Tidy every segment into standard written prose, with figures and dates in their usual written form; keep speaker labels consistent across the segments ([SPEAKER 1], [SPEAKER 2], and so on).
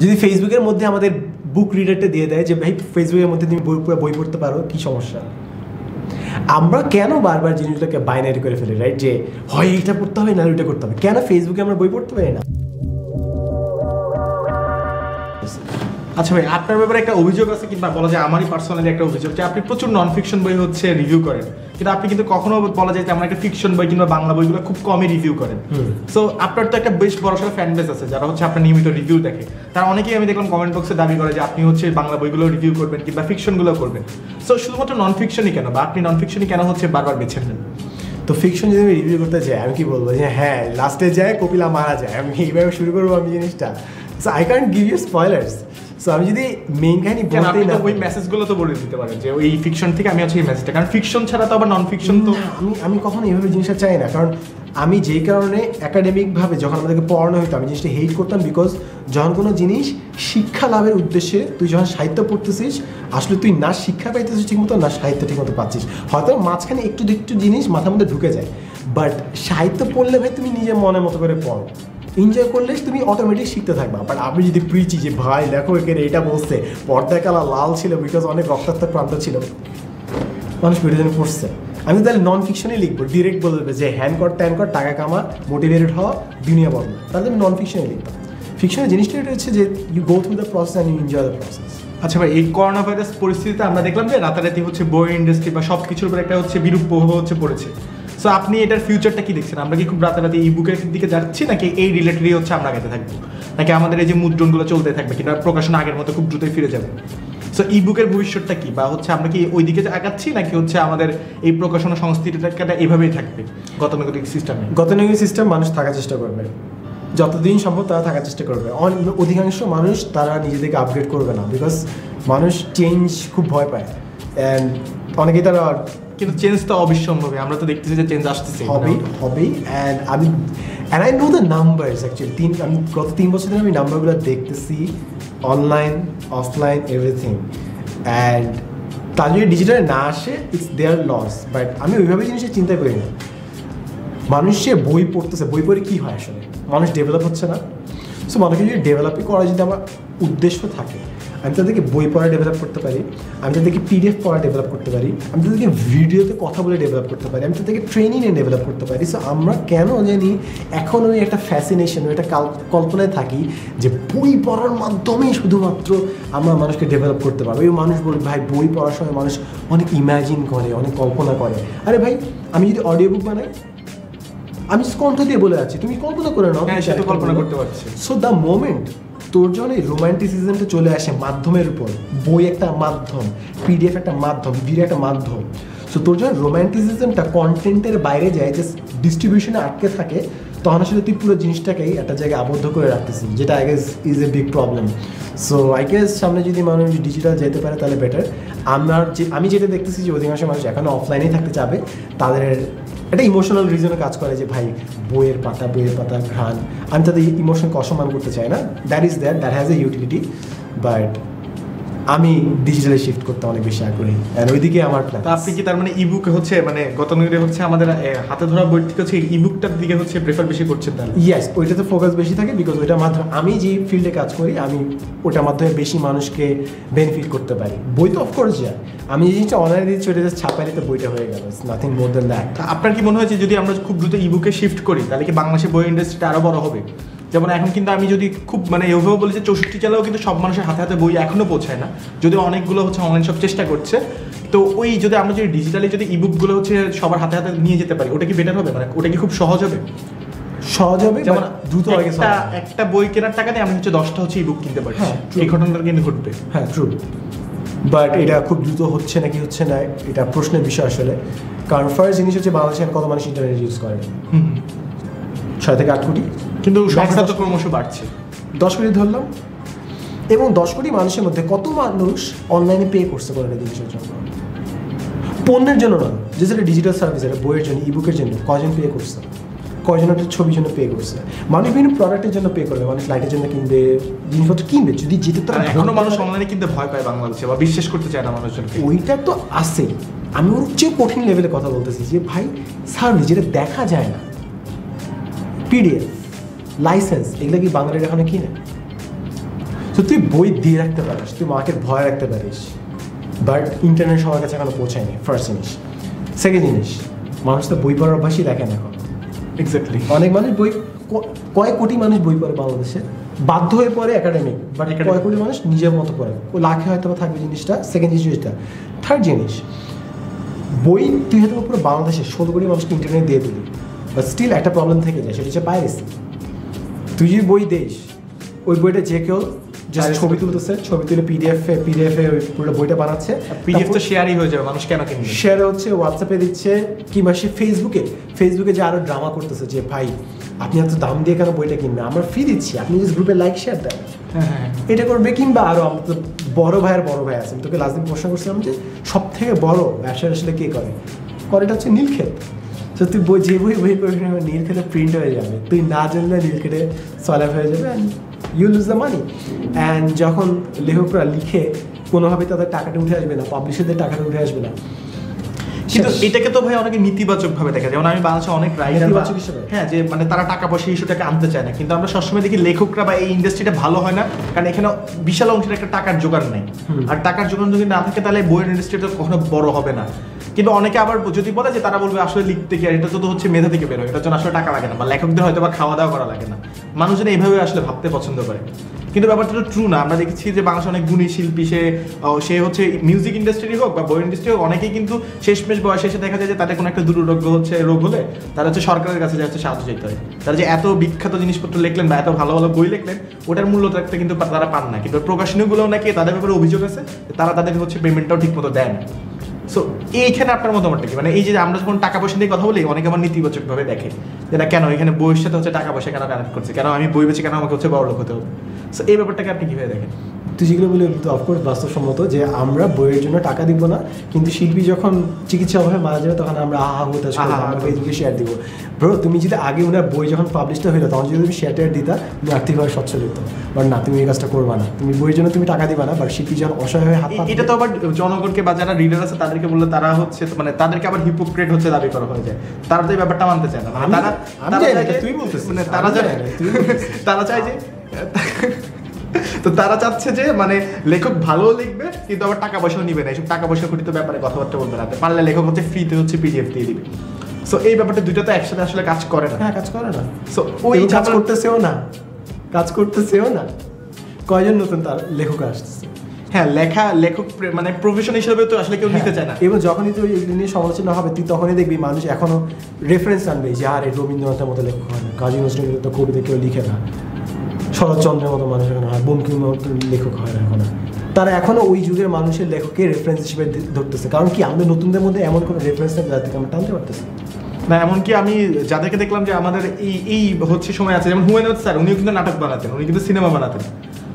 [SPEAKER 1] যদি ফেসবুকের মধ্যে আমাদের বুক রিডারটা দিয়ে দেয় যে ভাই ফেসবুকের মধ্যে তুমি পুরো বই পড়তে পারো, কি সমস্যা? আমরা কেন বারবার জিনিসটাকে বাইনারি করে ফেলি, রাইট? যে হয় এইটা পড়তে হবে না ওইটা করতে হবে। কেন ফেসবুকে আমরা বই পড়তে পারি না?
[SPEAKER 2] আচ্ছা ভাই, আপনার ব্যাপারে একটা অভিযোগ আছে, কিংবা বলা যায় আমারই পার্সোনালি একটা অভিযোগ, যে আপনি প্রচুর নন ফিকশন বই হচ্ছে রিভিউ করেন, কিন্তু আপনি কিন্তু কখনো বলা যায় যে আমরা একটা ফিকশন বই কিংবা বাংলা বইগুলো খুব কমই রিভিউ করেন। সো আপনার তো একটা বেশ বড়সড় ফ্যান বেস আছে যারা হচ্ছে আপনার নিয়মিত রিভিউ দেখে। তারা অনেকেই আমি দেখলাম কমেন্ট বক্সে দাবি করে যে আপনি হচ্ছে বাংলা বইগুলো রিভিউ করবেন কিংবা ফিকশনগুলো করবেন। সো শুধুমাত্র নন ফিকশনই কেন, বা আপনি নন ফিকশনই কেন হচ্ছে বারবার বেছে নেন?
[SPEAKER 1] তো ফিকশন যদি আমি রিভিউ করতে চাই, আমি কি বলবো যে হ্যাঁ লাস্টে যায় কপিলা মারা যায়, আমি এইভাবে শুরু করবো আমি জিনিসটা? So I can't give you spoilers. So আমি যদি মেইন কাহিনী বলতেই না,
[SPEAKER 2] ওই মেসেজগুলো তো বলে দিতে পারেন যে ওই ফিকশন থেকে আমি হচ্ছে এই মেসেজটা, কারণ ফিকশন ছাড়া তো আবার নন ফিকশন তো
[SPEAKER 1] আমি কখনো এইভাবে জিনিসটা চাই না। কারণ আমি যেই কারণে একাডেমিকভাবে যখন আমাদেরকে পড়ানো হতো আমি জিনিসটা হেট করতাম, বিকজ যখন কোনো জিনিস শিক্ষা লাভের উদ্দেশ্যে তুই যখন সাহিত্য পড়তেছিস, আসলে তুই না শিক্ষা পাইতেছিস ঠিকমতো, না সাহিত্য ঠিকমতো পাচ্ছিস। হয়তো মাঝখানে একটু জিনিস মাথার মধ্যে ঢুকে যায়, বাট সাহিত্য পড়লে ভাই তুমি নিজের মনের মতো করে পড়ো, এনজয় করলে তুমি অটোমেটিক শিখতে থাকবা। বাট আমি যদি প্রিচি যে ভাই দেখো এখানে এটা বলছে, পর্দায় কালা লাল ছিল বিকজ অনেক রক্তাক্ত প্রান্ত ছিল, মানুষ ভিডিও পড়ছে, আমি তাহলে নন ফিকশনই লিখবো। ডিরেক্ট বলবে যে হ্যান কর ত্যান কর, টাকা কামা, মোটিভেটেড হওয়া, দুনিয়া বদলা, তাহলে আমি নন ফিকশনই লিখতাম। ফিকশনের জিনিসটা এটা হচ্ছে যে you go through the process and you enjoy the process.
[SPEAKER 2] আচ্ছা ভাই, এই করোনা ভাইরাস পরিস্থিতিতে আমরা দেখলাম যে রাতারাতি হচ্ছে বই ইন্ডাস্ট্রি বা সব কিছুর উপর একটা হচ্ছে বিরূপ প্রভাব হচ্ছে পড়েছে। সো আপনি এটার ফিউচারটা কি দেখছেন? আমরা কি খুব রাতারাতি ই বুকের দিকে যাচ্ছি, নাকি এই রিলেটেডই হচ্ছে আমরা আগাতে থাকবো, নাকি আমাদের এই যে মুদ্রণগুলো চলতে থাকবে, কিংবা প্রকাশনা আগের মতো খুব দ্রুতই ফিরে যাবে? সো ই বুকের ভবিষ্যৎটা কি, বা হচ্ছে আমরা কি ওই দিকে আগাচ্ছি, নাকি হচ্ছে আমাদের এই প্রকাশনা সংস্কৃতিটা এইভাবেই থাকবে গতানুগতিক সিস্টেমে?
[SPEAKER 1] গতানুগতিক সিস্টেম মানুষ থাকার চেষ্টা করবে, যতদিন সম্ভব তারা থাকার চেষ্টা করবে। অধিকাংশ মানুষ তারা নিজেদেরকে আপগ্রেড করবে না, বিকজ মানুষ চেঞ্জ খুব ভয় পায়। অ্যান্ড অনেকেই তারা,
[SPEAKER 2] কিন্তু চেঞ্জ তো অবিসম্ভাবী, আমরা তো দেখতেছি যে চেঞ্জ আসতেছে,
[SPEAKER 1] হবেই। And I know the numbers actually. আমি গত 3 বছর ধরে আমি নাম্বারগুলো দেখতেছি, অনলাইন অফলাইন এভরিথিং। অ্যান্ড তার যদি ডিজিটালে না আসে, ইটস দেয়ার লস। বাট আমি ওইভাবে জিনিসটা চিন্তা করি না। মানুষ সে বই পড়তেছে, বই পড়ে কী হয় আসলে? মানুষ ডেভেলপ হচ্ছে না। সো মানুষকে যদি ডেভেলপই করার যদি আমার উদ্দেশ্য থাকে, আমি তাদেরকে বই পড়া ডেভেলপ করতে পারি, আমি তাদেরকে পিডিএফ পড়া ডেভেলপ করতে পারি, আমি তাদেরকে ভিডিওতে কথা বলে ডেভেলপ করতে পারি, আমি তাদেরকে ট্রেনিংয়ে ডেভেলপ করতে পারি। সো আমরা কেন জানি এখন ওই একটা ফ্যাসিনেশন, ওই একটা কল্পনায় থাকি যে বই পড়ার মাধ্যমেই শুধুমাত্র আমরা মানুষকে ডেভেলপ করতে পারবো। ওই মানুষ বলবে ভাই বই পড়ার সময় মানুষ অনেক ইম্যাজিন করে, অনেক কল্পনা করে। আরে ভাই আমি যদি অডিও বুক বানাই, আমি কণ্ঠ দিয়ে বলে যাচ্ছি, তুমি কল্পনা করে নাও,
[SPEAKER 2] সেটা কল্পনা করতে পারছি।
[SPEAKER 1] সো দ্য মোমেন্ট তোর যখন এই রোম্যান্টিসিজমটা চলে আসে মাধ্যমের উপর, বই একটা মাধ্যম, পিডিএফ একটা মাধ্যম, ভিডিও একটা মাধ্যম, সো তোর যখন রোম্যান্টিসিজমটা কন্টেন্টের বাইরে যায়, যে ডিস্ট্রিবিউশনে আটকে থাকে, তখন আসলে তুই পুরো জিনিসটাকেই একটা জায়গায় আবদ্ধ করে রাখতেছিস, যেটা I guess is a big problem. So I guess সামনে যদি মানুষ ডিজিটাল যেতে পারে তাহলে বেটার। আমি যেটা দেখতেছি যে অধিকাংশ মানুষ এখনও অফলাইনেই থাকতে চাবে। তাদের একটা ইমোশনাল রিজনে কাজ করে যে ভাই বইয়ের পাতা ঘ্রাণ, আমি তাদের ইমোশনকে অসম্মান করতে চাই না। That has a utility, but আমি ডিজিটালে শিফট করতে অনেক বেশি আগ্রহী, আর ওইদিকে আমার প্ল্যান।
[SPEAKER 2] আপনি কি তার মানে ইবুক হচ্ছে মানে গতানুগতিক হচ্ছে আমাদের হাতে ধরা বই থেকে হচ্ছে ইবুকটার দিকে হচ্ছে প্রেফার বেশি করছেন তাহলে?
[SPEAKER 1] ইয়েস, ওইটাতে ফোকাস বেশি থাকে, বিকজ ওইটার মাধ্যমে আমি যে ফিল্ডে কাজ করি আমি ওটার মাধ্যমে বেশি মানুষকে বেনিফিট করতে পারি। বই তো অফকোর্স যায়, আমি যে জিনিসটা অনলাইনে দিচ্ছি ওইটা জাস্ট ছাপাই দিতে বইটা হয়ে গেল, নাথিং মোর দ্যান দ্যাট।
[SPEAKER 2] আপনার কি মনে হয় যে যদি আমরা খুব দ্রুত ইবুকে শিফট করি তাহলে কি বাংলাদেশের বই ইন্ডাস্ট্রিটা আরও বড় হবে? যেমন এখন কিন্তু আমি যদি খুব মানে এভাবে বলি যে 64 জেলাও কিন্তু সব মানুষের হাতে হাতে বই এখনও পৌঁছায় না, যদিও অনেকগুলো হচ্ছে অনলাইন সব চেষ্টা করছে। তো ওই যদি আমরা যদি ডিজিটালি যদি ইবুকগুলো হচ্ছে সবার হাতে হাতে নিয়ে যেতে পারি, ওটা কি বেটার হবে? মানে ওটা কি খুব সহজ হবে?
[SPEAKER 1] যেমন দ্রুত
[SPEAKER 2] একটা বই কেনার টাকা দিয়ে আমি হচ্ছে 10টা হচ্ছে ইবুক কিনতে পারি, এই ঘটনাটা কিন্তু ঘটবে।
[SPEAKER 1] হ্যাঁ ট্রু, বাট এটা খুব দ্রুত হচ্ছে নাকি হচ্ছে না এটা প্রশ্নের বিষয় আসলে। কারণ ফার্স্ট জিনিস হচ্ছে বাংলাদেশে কত মানুষ ইন্টারনেট ইউজ করে, 6 থেকে 8 কোটি,
[SPEAKER 2] কিন্তু সংখ্যা তো ক্রমশ বাড়ছে।
[SPEAKER 1] 10 কোটি ধরলাম, এবং 10 কোটি মানুষের মধ্যে কত মানুষ অনলাইনে পে করছে কোনো একটা জিনিসের জন্য, পণ্যের জন্য নয়, যে সেটা ডিজিটাল সার্ভিস, এটা বইয়ের জন্য, ইবুকের জন্য কজন পে করছে, কজন একটা ছবির জন্য পে করছে। মানুষ বিভিন্ন প্রোডাক্টের জন্য পে করবে, মানুষ লাইটের জন্য কিনবে, জিনিসপত্র কিনবে, যদি যেতে তো
[SPEAKER 2] এখনো মানুষ অনলাইনে কিনতে ভয় পায় বাংলাদেশে, বা বিশ্বাস করতে চায় না মানুষজনকে।
[SPEAKER 1] ওইটা তো আসেই, আমি ওর চেয়ে কঠিন লেভেলে কথা বলতেছি যে ভাই সার্ভিস যেটা দেখা যায় না, পিডিএফ, লাইসেন্স, এগুলো কি বাঙালিরা এখানে কিনে? তো তুই বই দিয়ে রাখতে পারিস, তুই মাকে ভয় রাখতে পারিস, বাট ইন্টারনেট সবার কাছে এখনো পৌঁছায়নি, ফার্স্ট জিনিস। সেকেন্ড জিনিস, মানুষ তো বই পড়ার অভ্যাসই দেখে না এখন।
[SPEAKER 2] এক্স্যাক্টলি।
[SPEAKER 1] অনেক মানুষ বই, কয়েক কোটি মানুষ বই পড়ে বাংলাদেশে, বাধ্য হয়ে পড়ে একাডেমিক, বাট কয়েক কোটি মানুষ নিজের মতো পড়ে, ও লাখে হয়তো থাকবে জিনিসটা। সেকেন্ড জিনিসটা। থার্ড জিনিস, বই তুই হয়তো পুরো বাংলাদেশে 16 কোটি মানুষকে ইন্টারনেট দিয়ে দিলি, বাট স্টিল একটা প্রবলেম থেকে যায়, সেটা হচ্ছে পাইরেসি। তুই যদি বই দিস, ওই বইটা যে কেউ জাস্ট ছবি তুলতেছে, ছবি তুলে পিডিএফে ওই পুরো বইটা বানাচ্ছে,
[SPEAKER 2] পিডিএফ তো শেয়ারই হয়ে যাবে, মানুষ কেন কিনবে?
[SPEAKER 1] শেয়ার হচ্ছে, হোয়াটসঅ্যাপে দিচ্ছে, কিংবা সে ফেসবুকে যে আরো ড্রামা করতেছে যে ভাই আপনি এত দাম দিয়ে কেন বইটা কিনবেন, আমরা ফি দিচ্ছি, আপনি জাস্ট গ্রুপে লাইক শেয়ার দেন, এটা করবে। কিংবা আরো আমাদের বড় ভাইয়ের বড় ভাই আছে, আমি তোকে লাস্ট দিন প্রশ্ন করছিলাম যে সব থেকে বড় ব্যবসা আসলে কে করে, এটা হচ্ছে নীলক্ষেত। তো তুই যে বই পড়বি নীলক্ষেতে প্রিন্ট হয়ে যাবে, তুই না জানলে নীলক্ষেতে সলভ হয়ে যাবে, and you lose the money. And যখন লেখকরা লিখে কোনোভাবে তাদের টাকাটা উঠে আসবে না, পাবলিশারদের টাকাটা উঠে আসবে না।
[SPEAKER 2] কিন্তু এটাকে তো ভাই অনেকে নেতিবাচক ভাবে দেখে, যেমন আমি বাংলাদেশে অনেক রাইটার, হ্যাঁ, যে মানে তারা টাকা পয়সা ইস্যুটাকে আনতে চায় না, কিন্তু আমরা সবসময় দেখি লেখকরা বা এই ইন্ডাস্ট্রিটা ভালো হয় না, কারণ এখানে বিশাল অংশের একটা টাকার জোগাড় নেই, আর টাকার জোগাড় যদি না থাকে তাহলে বইয়ের ইন্ডাস্ট্রিটা কখনো বড় হবে না। কিন্তু অনেকে আবার যদি বলে যে তারা বলবে আসলে লিখতে কি, আর এটা তো হচ্ছে মেধা থেকে বেরোয়, এটার জন্য আসলে টাকা লাগে না, বা লেখকদের হয়তো বা খাওয়া দাওয়া করা লাগে না, মানুষজন এইভাবে আসলে ভাবতে পছন্দ করে। কিন্তু ব্যাপারটা তো ট্রু না। আমরা দেখেছি যে বাংলাদেশে অনেক গুণী শিল্পী, সে হচ্ছে মিউজিক ইন্ডাস্ট্রি হোক বা বই ইন্ডাস্ট্রি হোক, অনেকেই কিন্তু শেষমেশ বয়সে এসে দেখা যায় যে তাদের কোনো একটা দুরারোগ্য হচ্ছে, রোগ হলে তারা হচ্ছে সরকারের কাছে যাচ্ছে সাহায্য চাইতে হয়। তারা যে এত বিখ্যাত জিনিসপত্র লিখলেন বা এত ভালো ভালো বই লিখলেন, ওটার মূল্য থাকতে কিন্তু তারা পান না। কিন্তু প্রকাশনীগুলোও নাকি তাদের ব্যাপারে অভিযোগ আছে, তারা তাদের হচ্ছে পেমেন্টটাও ঠিক মতো দেয় না। সো এইখানে আপনার মতামতটা কি? মানে এই যে আমরা যখন টাকা পয়সা নিয়ে কথা বলি, অনেকে আমার নেতিবাচকভাবে দেখে যে না কেন এখানে বইয়ের সাথে হচ্ছে টাকা পয়সা কেন কানেক্ট করছে, কেন আমি বই বেচে কেন আমাকে হচ্ছে বড় লোক হতে হবে। সো এই ব্যাপারটাকে আপনি কিভাবে দেখেন?
[SPEAKER 1] তুই যেগুলো বলে অফকোর্স বাস্তবসম্মত যে আমরা বইয়ের জন্য টাকা দিব না, কিন্তু শিল্পী যখন চিকিৎসা অভাবে মারা যাবে তখন আমরা হুতাশ করবো, আমরা ফেসবুকে শেয়ার দিব। ব্রো, তুমি যদি আগে ওনার বই যখন পাবলিশটা হইলো তখন যদি তুমি শেয়ারটা দিতা, তুমি আর্থিকভাবে সচ্ছল হতো। বাট না, তুমি এই কাজটা করবা না, তুমি বইয়ের জন্য তুমি টাকা দিবা না, বাট শিল্পী যখন অসহায় হয়ে হাত,
[SPEAKER 2] এটা তো আবার জনগণকে বা যারা রিডার আছে তাদেরকে বললে তারা হচ্ছে মানে তাদেরকে আবার হিপোক্রেট হচ্ছে দাবি করা হয়ে যায়। তারা তো এই ব্যাপারটা মানতে চায় না।
[SPEAKER 1] তুই বলতেছিস,
[SPEAKER 2] মানে তারা চায় যে তো তারা চাচ্ছে যে মানে লেখক ভালো লিখবে কিন্তু আবার টাকা পয়সাও নিবে না, এইসব টাকা পয়সা ঘটিত ব্যাপারে কথাবার্তা বলবে না, পারলে লেখক হচ্ছে ফ্রিতে হচ্ছে পিডিএফ দিয়ে দিবে। সো এই ব্যাপারটা দুইটা তো একসাথে আসলে কাজ করে না।
[SPEAKER 1] হ্যাঁ, কাজ করে না। সো ওই কাজ করতেছেও না কয়জন নতুন তার লেখক আসতেছে।
[SPEAKER 2] হ্যাঁ, লেখক মানে প্রফেশন হিসেবে তো আসলে কেউ নিতে চায় না।
[SPEAKER 1] এবং যখনই তুই এগুলো নিয়ে সমালোচনা হবে, তুই তখনই দেখবি মানুষ এখনো রেফারেন্স আনবে যে আরে রবীন্দ্রনাথের মতো লেখক হয় না, কাজী নজরুলের মতো কবিতা কেউ লিখে না, শরৎচন্দ্রের মতো মানুষ এখন হয়, বঙ্কিমের মতো লেখক হয় না এখন। তারা এখনো ওই যুগের মানুষের লেখককে রেফারেন্স হিসেবে ধরতেছে। কারণ কি, আমাদের নতুনদের মধ্যে এমন কোনো রেফারেন্স নেই যার থেকে আমরা টানতে পারতেছি
[SPEAKER 2] না। এমনকি আমি যাদেরকে দেখলাম যে আমাদের এই হচ্ছে সময় আছে, যেমন হুমায়ুন আহমেদ স্যার, উনিও কিন্তু নাটক বানাতেন, উনি কিন্তু সিনেমা বানাতেন।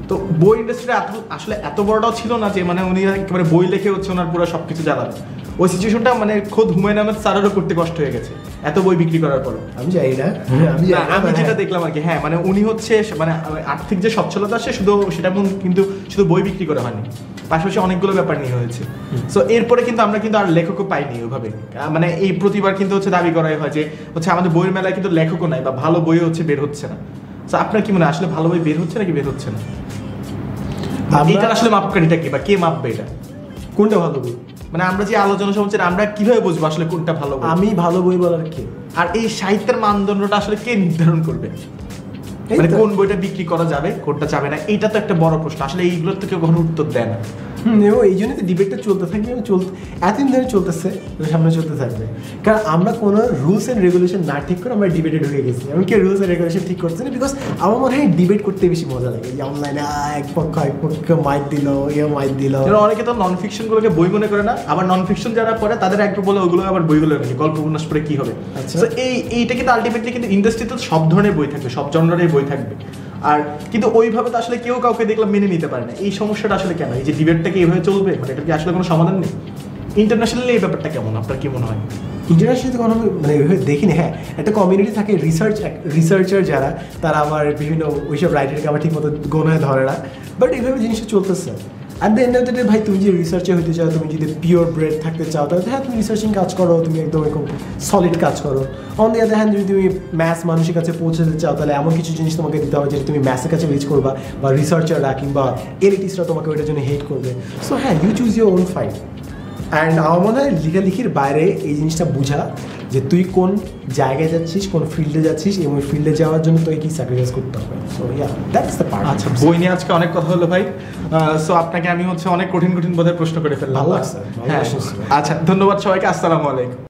[SPEAKER 2] তো বই ইন্ডাস্ট্রিটা আসলে এত বড়টাও ছিল না যে মানে উনি একেবারে বই লিখে হচ্ছে ওনার পুরো সবকিছু জ্বালাবেন। ওই সিচুয়েশনটা মানে খোদ হুমায়ুন আহমেদ স্যারেরও করতে কষ্ট হয়ে গেছে এত বই বিক্রি করার পর।
[SPEAKER 1] আমি জানি না,
[SPEAKER 2] আমি যেটা দেখলাম আর কি, হ্যাঁ, মানে উনি হচ্ছে মানে আর্থিক যে সচ্ছলতা আসে শুধু সেটা কিন্তু শুধু বই বিক্রি করা হয়নি, পাশাপাশি অনেকগুলো ব্যাপার নিয়ে হয়েছে। সো এরপরে কিন্তু আমরা কিন্তু আর লেখকও পাইনি ওইভাবে। মানে এই প্রতিবার কিন্তু হচ্ছে দাবি করাই হয় যে হচ্ছে আমাদের বইয়ের মেলায় কিন্তু লেখকও নাই বা ভালো বই হচ্ছে বের হচ্ছে না। সো আপনার কি মনে হয় আসলে ভালো বই বের হচ্ছে নাকি বের হচ্ছে না? এটা আসলে মাপকাঠিটা কি বা কে মাপবে এটা,
[SPEAKER 1] কোনটা ভালো বই?
[SPEAKER 2] মানে আমরা যে আলোচনা শুনছি আমরা কিভাবে বুঝবো আসলে কোনটা ভালো বই?
[SPEAKER 1] আমি ভালো বই বলার কে?
[SPEAKER 2] আর এই সাহিত্যের মানদণ্ডটা আসলে কে নির্ধারণ করবে? মানে কোন বইটা বিক্রি করা যাবে, কোনটা যাবে না, এটা তো একটা বড় প্রশ্ন। আসলে এইগুলোর তো কেউ কখনো উত্তর দেয় না।
[SPEAKER 1] এবং এই জন্যই তো ডিবেটটা চলতে থাকবে, এতদিন ধরে চলতেছে, সামনে চলতে থাকবে। কারণ আমরা কোনো রুলস অ্যান্ড রেগুলেশন না ঠিক করে আমরা ডিবেটে ঢুকে গেছি। এমন কেউ রুলস অ্যান্ড রেগুলেশন ঠিক করছে না, বিকজ আমার মনে হয় ডিবেট করতে বেশি মজা লাগে। যে অনলাইনে এক পক্ষ মাইক দিল, মাইক দিল।
[SPEAKER 2] অনেকে তো নন ফিকশনগুলোকে বই মনে করে না, আবার নন ফিকশন যারা পড়ে তাদের একটু বলে ওগুলো আবার বইগুলো নাকি গল্প উপন্যাস পড়ে কি হবে।
[SPEAKER 1] আচ্ছা,
[SPEAKER 2] এইটা কিন্তু আলটিমেটলি কিন্তু ইন্ডাস্ট্রিতে সব ধরনের বই থাকবে, সব জনরারের বই থাকবে। আর কিন্তু ওইভাবে তো আসলে কেউ কাউকে দেখলাম মেনে নিতে পারে না। এই সমস্যাটা আসলে কেন? এই যে ডিবেটটাকে এইভাবে চলবে, মানে এটা কি আসলে কোনো সমাধান নেই? ইন্টারন্যাশনালি এই ব্যাপারটা কেমন, আপনার কি মনে হয়?
[SPEAKER 1] ইন্টারন্যাশনালি কোনো মানে ওইভাবে দেখিনি। হ্যাঁ, একটা কমিউনিটি থাকে, রিসার্চার যারা, তারা আবার বিভিন্ন ওইসব রাইটারকে আবার ঠিক মতো গোনায় ধরে না। বাট এইভাবে জিনিসটা চলতেছে। At the end of the day ভাই তুমি যদি রিসার্চে হতে চাও, তুমি যদি পিওর ব্রেড থাকতে চাও, তাহলে হ্যাঁ তুমি রিসার্চিং কাজ করো, তুমি একদম এরকম সলিড কাজ করো। অন দি আদার হ্যান্ড যদি তুমি ম্যাথস মানুষের কাছে পৌঁছাতে চাও, তাহলে এমন কিছু জিনিস তোমাকে দিতে হবে যেটা তুমি ম্যাথসের কাছে রিচ করবা, বা রিসার্চাররা কিংবা এলিটিস্টরা তোমাকে ওইটার জন্য হেট করবে। সো হ্যাঁ, you choose your own fight. And আমার মনে হয় লেখালেখির বাইরে এই জিনিসটা বোঝা যে তুই কোন জায়গায় যাচ্ছিস, কোন ফিল্ডে যাচ্ছিস, এবং ওই ফিল্ডে যাওয়ার জন্য তোকে কি স্যাক্রিফাইস করতে হবে। So yeah, that's the part.
[SPEAKER 2] আচ্ছা, বই নিয়ে আজকে অনেক কথা হলো ভাই। সো আপনাকে আমি অনেক কঠিন বোধহয় প্রশ্ন করে ফেললাম।
[SPEAKER 1] ভালো লাগছে।
[SPEAKER 2] হ্যাঁ, আচ্ছা, ধন্যবাদ সবাইকে। আসসালামু আলাইকুম।